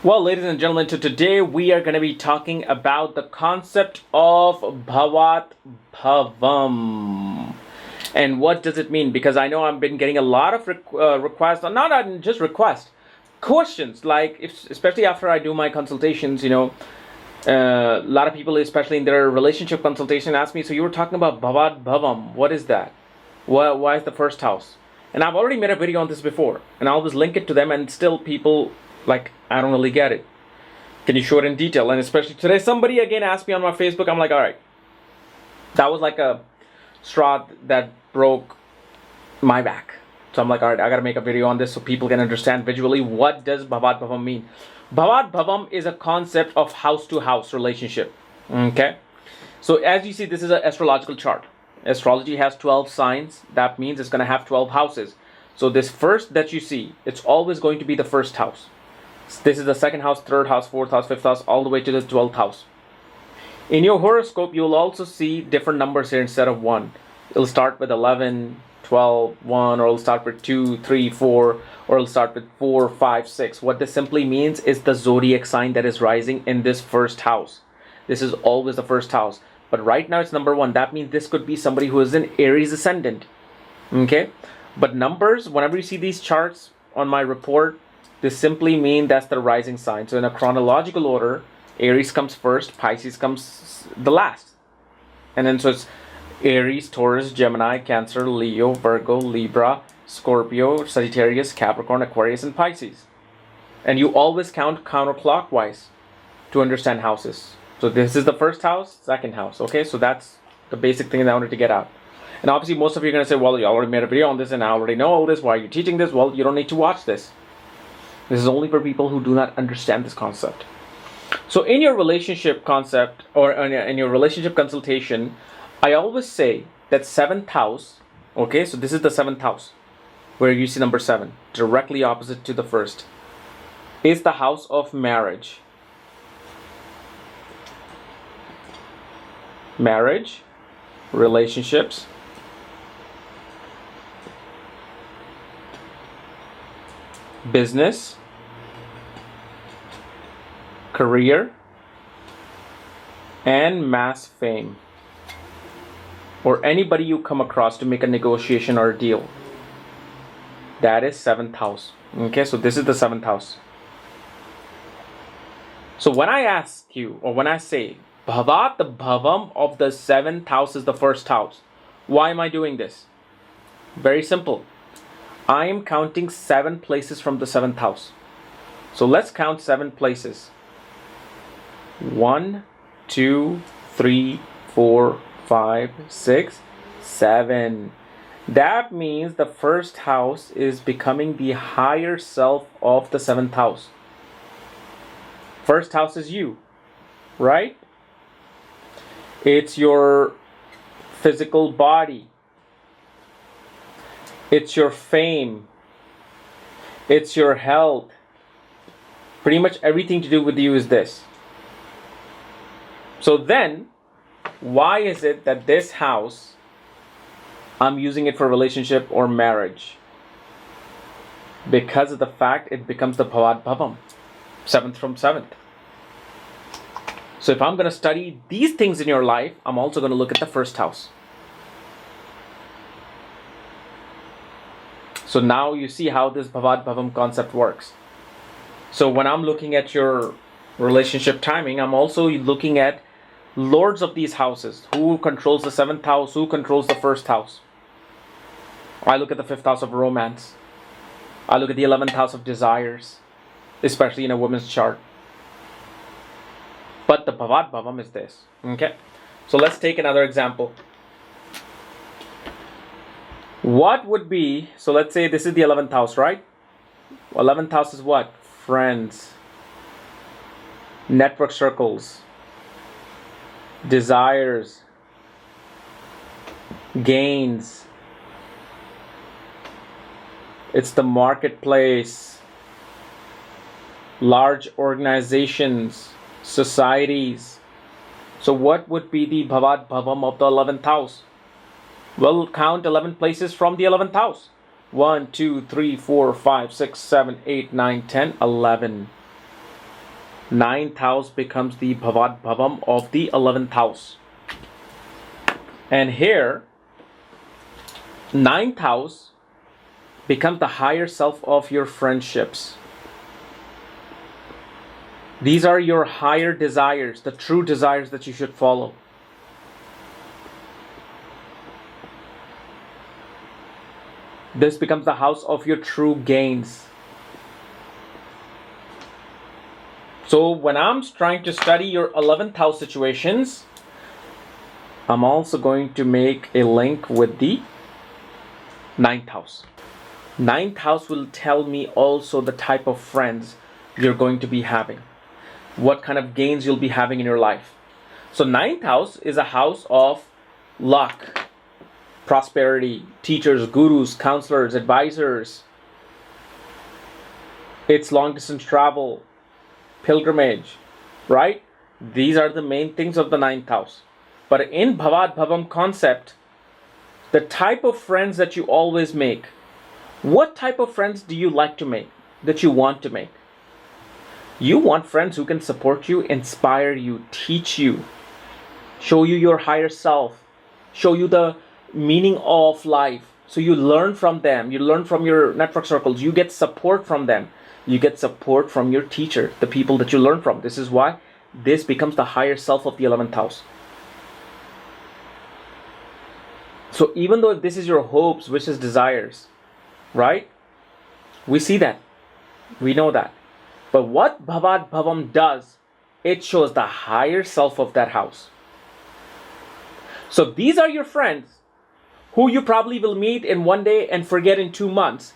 Well, ladies and gentlemen, today we are going to be talking about the concept of Bhavat Bhavam. And what does it mean? Because I know I've been getting a lot of requests, not just requests, questions. Like, especially after I do my consultations, a lot of people, especially in their relationship consultation, ask me, so you were talking about Bhavat Bhavam. What is that? Why is the first house? And I've already made a video on this before, and I always link it to them, and still people like, I don't really get it. Can you show it in detail? And especially today, somebody again asked me on my Facebook. I'm like, all right, that was like a straw that broke my back. So I'm like, all right, I gotta make a video on this so people can understand visually what does Bhavat Bhavam mean. Bhavat Bhavam is a concept of house to house relationship. Okay, so as you see, this is an astrological chart. Astrology has 12 signs. That means it's gonna have 12 houses. So this first that you see, it's always going to be the first house. This is the second house, third house, fourth house, fifth house, all the way to the 12th house. In your horoscope, you'll also see different numbers here instead of 1. It'll start with 11, 12, 1, or it'll start with 2, 3, 4, or it'll start with 4, 5, 6. What this simply means is the zodiac sign that is rising in this first house. This is always the first house. But right now it's number 1. That means this could be somebody who is in Aries ascendant. Okay? But numbers, whenever you see these charts on my report, this simply means that's the rising sign. So in a chronological order, Aries comes first, Pisces comes the last. And then so it's Aries, Taurus, Gemini, Cancer, Leo, Virgo, Libra, Scorpio, Sagittarius, Capricorn, Aquarius, and Pisces. And you always count counterclockwise to understand houses. So this is the first house, second house. Okay, so that's the basic thing that I wanted to get out. And obviously most of you are going to say, well, you already made a video on this and I already know all this. Why are you teaching this? Well, you don't need to watch this. This is only for people who do not understand this concept. So in your relationship concept or in your relationship consultation, I always say that 7th house, okay, so this is the 7th house where you see number 7, directly opposite to the first, is the house of marriage. Marriage, relationships, business, career, and mass fame, or anybody you come across to make a negotiation or a deal. That is 7th house. Okay, so this is the 7th house. So when I ask you, or when I say Bhavat, the Bhavam of the 7th house is the first house, why am I doing this? Very simple. I am counting 7 places from the 7th house. So let's count 7 places. 1, 2, 3, 4, 5, 6, 7. That means the first house is becoming the higher self of the 7th house. First house is you, right? It's your physical body. It's your fame. It's your health. Pretty much everything to do with you is this. So then, why is it that this house, I'm using it for relationship or marriage? Because of the fact it becomes the Bhavat Bhavam, 7th from 7th. So if I'm going to study these things in your life, I'm also going to look at the first house. So now you see how this Bhavat Bhavam concept works. So when I'm looking at your relationship timing, I'm also looking at lords of these houses. Who controls the 7th house? Who controls the first house? I look at the 5th house of romance. I look at the 11th house of desires, especially in a woman's chart. But the Bhavat Bhavam is this. Okay. So let's take another example. What would be, so let's say this is the 11th house, right? 11th house is what? Friends, network circles, desires, gains. It's the marketplace, large organizations, societies. So what would be the Bhavat Bhavam of the 11th house? Well, count 11 places from the 11th house. 1, 2, 3, 4, 5, 6, 7, 8, 9, 10, 11. Ninth house becomes the Bhavat Bhavam of the 11th house. And here, ninth house becomes the higher self of your friendships. These are your higher desires, the true desires that you should follow. This becomes the house of your true gains. So when I'm trying to study your 11th house situations, I'm also going to make a link with the ninth house. Ninth house will tell me also the type of friends you're going to be having, what kind of gains you'll be having in your life. So ninth house is a house of luck, prosperity, teachers, gurus, counselors, advisors. It's long distance travel, pilgrimage, right? These are the main things of the ninth house. But in Bhavat Bhavam concept, the type of friends that you always make, what type of friends do you like to make, that you want to make? You want friends who can support you, inspire you, teach you, show you your higher self, show you the meaning of life. So you learn from them, you learn from your network circles, you get support from them, you get support from your teacher, the people that you learn from. This is why this becomes the higher self of the 11th house. So even though this is your hopes, wishes, desires, right? We see that. We know that. But what Bhavat Bhavam does, it shows the higher self of that house. So these are your friends who you probably will meet in one day and forget in 2 months.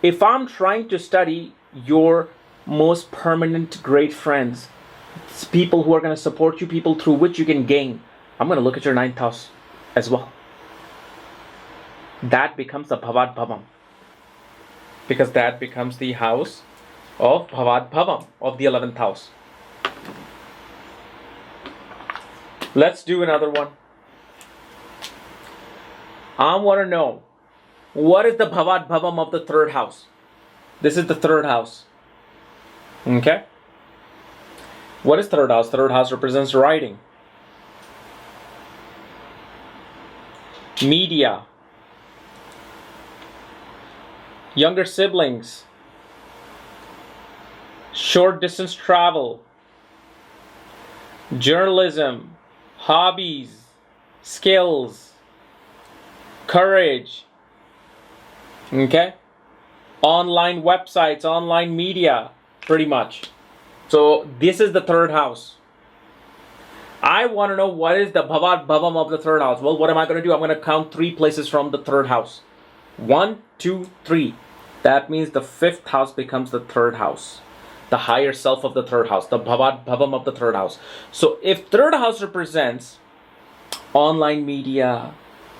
If I'm trying to study your most permanent great friends, it's people who are going to support you, people through which you can gain, I'm going to look at your ninth house as well. That becomes the Bhavat Bhavam, because that becomes the house of Bhavat Bhavam of the 11th house. Let's do another one. I want to know, what is the Bhavat Bhavam of the 3rd house? This is the 3rd house. Okay? What is 3rd house? 3rd house represents writing, media, younger siblings, short distance travel, journalism, hobbies, skills, courage, okay? Online websites, online media, pretty much. So this is the 3rd house. I want to know what is the Bhavat Bhavam of the 3rd house. Well, what am I going to do? I'm going to count 3 places from the 3rd house. 1, 2, 3. That means the 5th house becomes the 3rd house. The higher self of the 3rd house. The Bhavat Bhavam of the 3rd house. So if 3rd house represents online media,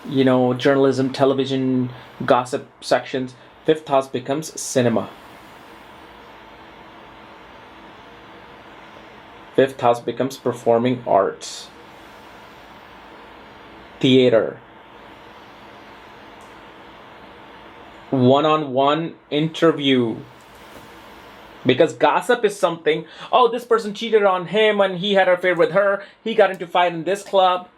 journalism, television, gossip sections, 5th house becomes cinema. 5th house becomes performing arts, theater, one-on-one interview. Because gossip is something, oh, this person cheated on him and he had an affair with her, he got into a fight in this club.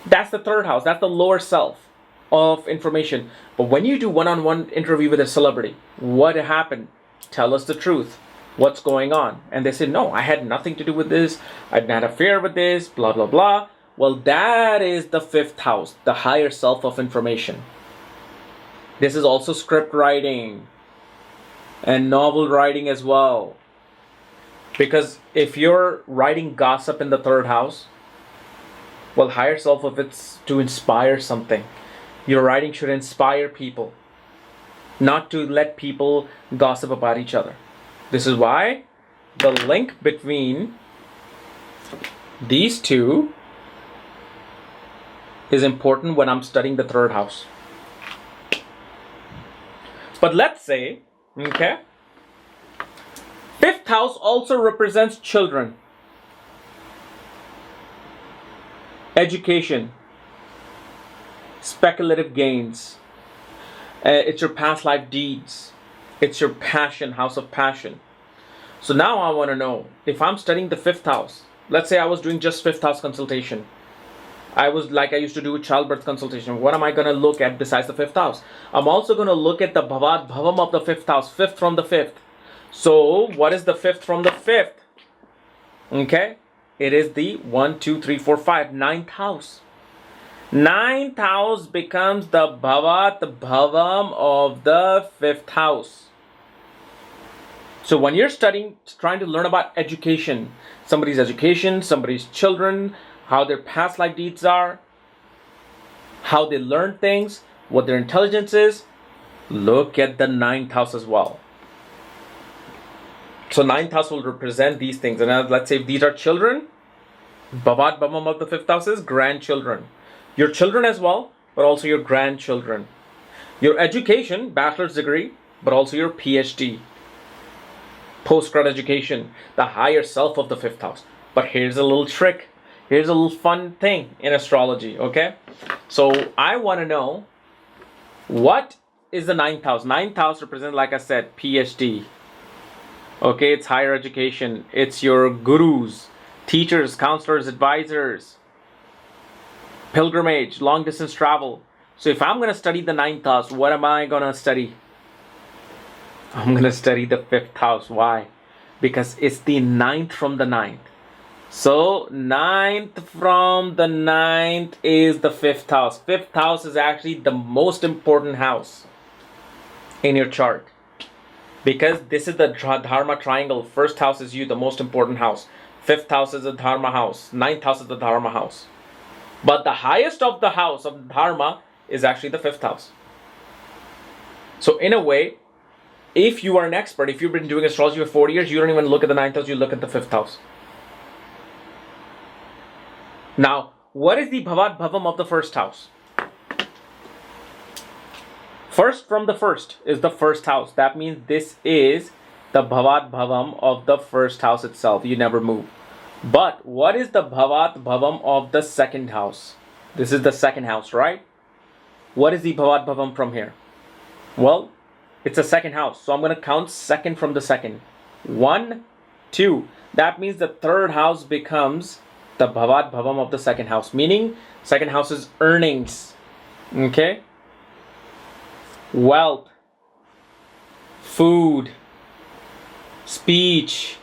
That's the 3rd house. That's the lower self of information. But when you do one-on-one interview with a celebrity, what happened? Tell us the truth. What's going on? And they say, no, I had nothing to do with this. I didn't have an affair with this, blah, blah, blah. Well, that is the 5th house, the higher self of information. This is also script writing and novel writing as well. Because if you're writing gossip in the 3rd house, well, higher self of it's to inspire something. Your writing should inspire people, not to let people gossip about each other. This is why the link between these two is important when I'm studying the 3rd house. But let's say, okay, 5th house also represents children, education, speculative gains. It's your past life deeds. It's your passion, house of passion. So now I want to know, if I'm studying the 5th house, let's say I was doing just 5th house consultation. I used to do childbirth consultation. What am I going to look at besides the 5th house? I'm also going to look at the Bhavat, Bhavam of the 5th house, 5th from the 5th. So what is the 5th from the 5th? Okay, it is the 1, 2, 3, 4, 5, 9th house. 9th house becomes the Bhavat, Bhavam of the 5th house. So when you're studying, trying to learn about education, somebody's children, how their past life deeds are, how they learn things, what their intelligence is, look at the 9th house as well. So 9th house will represent these things. And let's say if these are children, Bhavat Bhavam of the 5th house is grandchildren. Your children as well, but also your grandchildren. Your education, bachelor's degree, but also your PhD. Postgrad education, the higher self of the 5th house. But here's a little trick. Here's a little fun thing in astrology, okay? So I want to know, what is the 9th house? 9th house represents, like I said, PhD. Okay, it's higher education. It's your gurus, teachers, counselors, advisors, pilgrimage, long distance travel. So if I'm going to study the 9th house, what am I going to study? I'm going to study the 5th house. Why? Because it's the 9th from the 9th. So 9th from the 9th is the 5th house. 5th house is actually the most important house in your chart. Because this is the Dharma triangle. 1st house is you, the most important house. 5th house is the Dharma house. 9th house is the Dharma house. But the highest of the house of Dharma is actually the 5th house. So in a way, if you are an expert, if you've been doing astrology for 40 years, you don't even look at the 9th house, you look at the 5th house. Now, what is the Bhavat Bhavam of the 1st house? First from the 1st is the 1st house. That means this is the Bhavat Bhavam of the 1st house itself. You never move. But what is the Bhavat Bhavam of the 2nd house? This is the 2nd house, right? What is the Bhavat Bhavam from here? Well, it's a 2nd house. So I'm going to count 2nd from the 2nd. 1, 2. That means the 3rd house becomes the Bhavat Bhavam of the 2nd house. Meaning, 2nd house is earnings. Okay? Wealth, food, speech,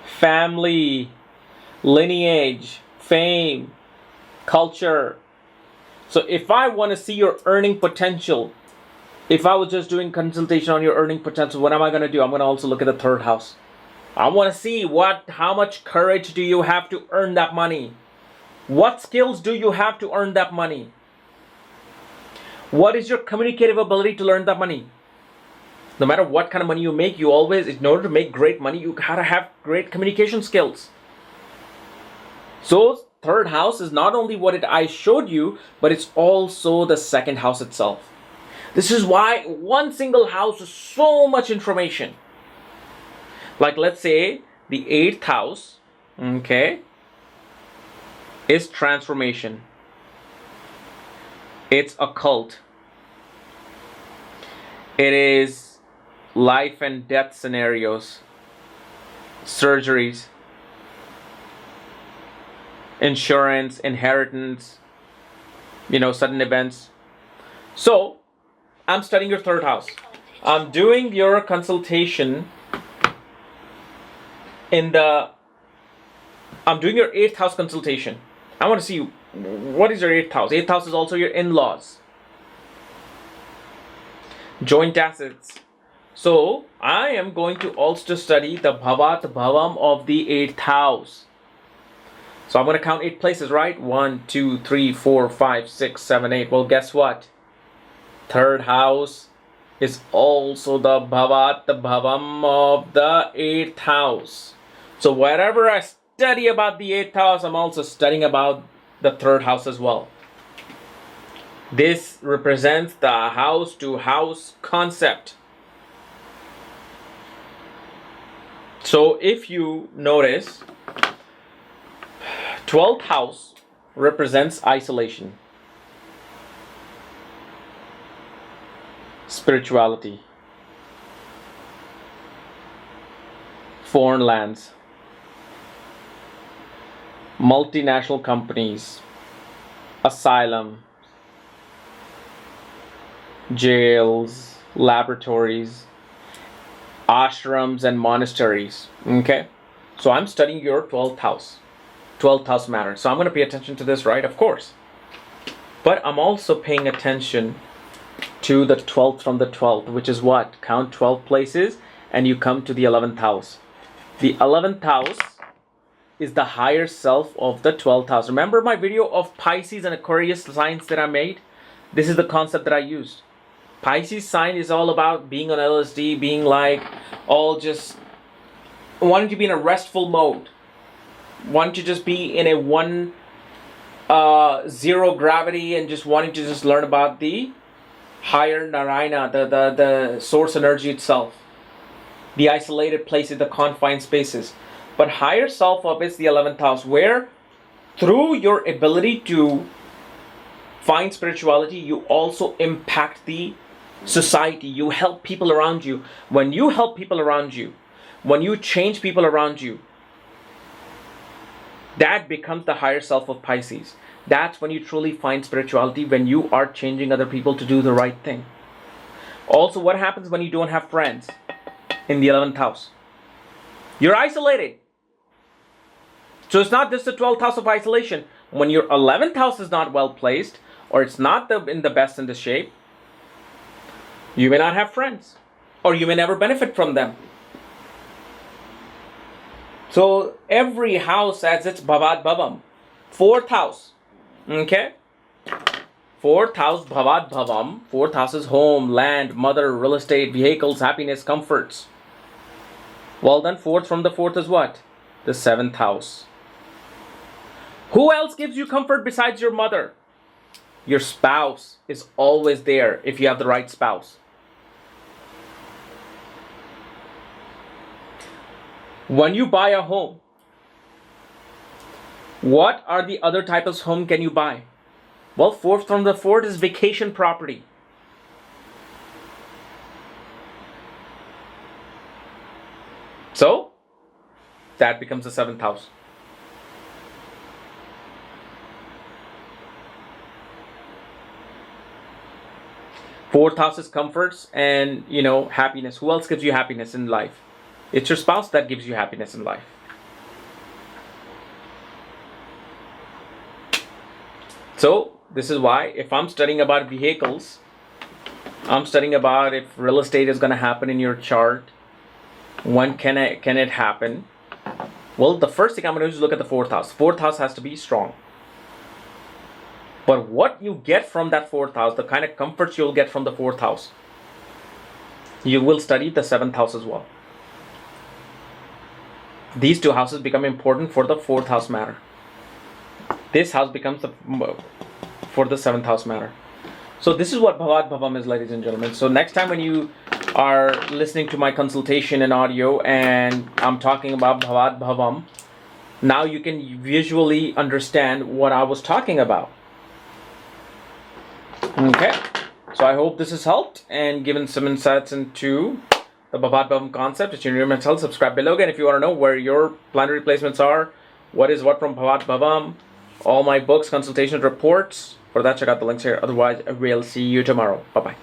family, lineage, fame, culture. So if I want to see your earning potential, if I was just doing consultation on your earning potential, what am I going to do? I'm going to also look at the 3rd house. I want to see how much courage do you have to earn that money? What skills do you have to earn that money? What is your communicative ability to learn that money? No matter what kind of money you make, you always, in order to make great money, you gotta have great communication skills. So 3rd house is not only what I showed you, but it's also the 2nd house itself. This is why one single house is so much information. Like let's say the 8th house, okay, is transformation. It's occult. It is life and death scenarios, surgeries, insurance, inheritance, sudden events. So, I'm studying your 3rd house. I'm doing your consultation I'm doing your 8th house consultation. I want to see what is your 8th house. 8th house is also your in-laws, joint assets. So I am going to also study the Bhavat Bhavam of the 8th house. So I'm going to count 8 places, right? 1, 2, 3, 4, 5, 6, 7, 8. Well, guess what? 3rd house is also the Bhavat Bhavam of the 8th house. So wherever I study about the 8th house, I'm also studying about the 3rd house as well. This represents the house to house concept. So if you notice, 12th house represents isolation, spirituality. foreign lands, multinational companies, asylum, jails, laboratories, ashrams, and monasteries. Okay, so I'm studying your 12th house. 12th house matters. So I'm going to pay attention to this, right? Of course. But I'm also paying attention to the 12th from the 12th, which is what? Count 12 places and you come to the 11th house. The 11th house is the higher self of the 12th house. Remember my video of Pisces and Aquarius signs that I made? This is the concept that I used. Pisces sign is all about being on LSD, being like all just wanting to be in a restful mode. Wanting to just be in a zero gravity and just wanting to just learn about the higher Narayana, the source energy itself. The isolated places, the confined spaces. But higher self of is the 11th house, where through your ability to find spirituality, you also impact the society. You help people around you. When you help people around you, when you change people around you, that becomes the higher self of Pisces. That's when you truly find spirituality, when you are changing other people to do the right thing. Also, what happens when you don't have friends in the 11th house? You're isolated. So it's not just the 12th house of isolation. When your 11th house is not well placed, or it's not in the best in the shape, you may not have friends, or you may never benefit from them. So every house has its bhavad bhavam. 4th house. Okay? 4th house bhavad bhavam. 4th house is home, land, mother, real estate, vehicles, happiness, comforts. Well then, 4th from the 4th is what? The 7th house. Who else gives you comfort besides your mother? Your spouse is always there if you have the right spouse. When you buy a home, what are the other types of home can you buy? Well, 4th from the 4th is vacation property. So, that becomes the 7th house. Fourth house is comforts and, happiness. Who else gives you happiness in life? It's your spouse that gives you happiness in life. So, this is why if I'm studying about vehicles, I'm studying about if real estate is going to happen in your chart. When can it happen? Well, the first thing I'm going to do is look at the 4th house. 4th house has to be strong. But what you get from that 4th house, the kind of comforts you'll get from the 4th house, you will study the 7th house as well. These two houses become important for the 4th house matter. This house becomes for the 7th house matter. So this is what Bhavat Bhavam is, ladies and gentlemen. So next time when you are listening to my consultation in audio and I'm talking about Bhavat Bhavam, now you can visually understand what I was talking about. Okay, so I hope this has helped and given some insights into the Bhavat Bhavam concept. It's your new mental health. Subscribe below again if you want to know where your planetary placements are, what is what from Bhavat Bhavam, all my books, consultation reports. For that, check out the links here. Otherwise, I will see you tomorrow. Bye-bye.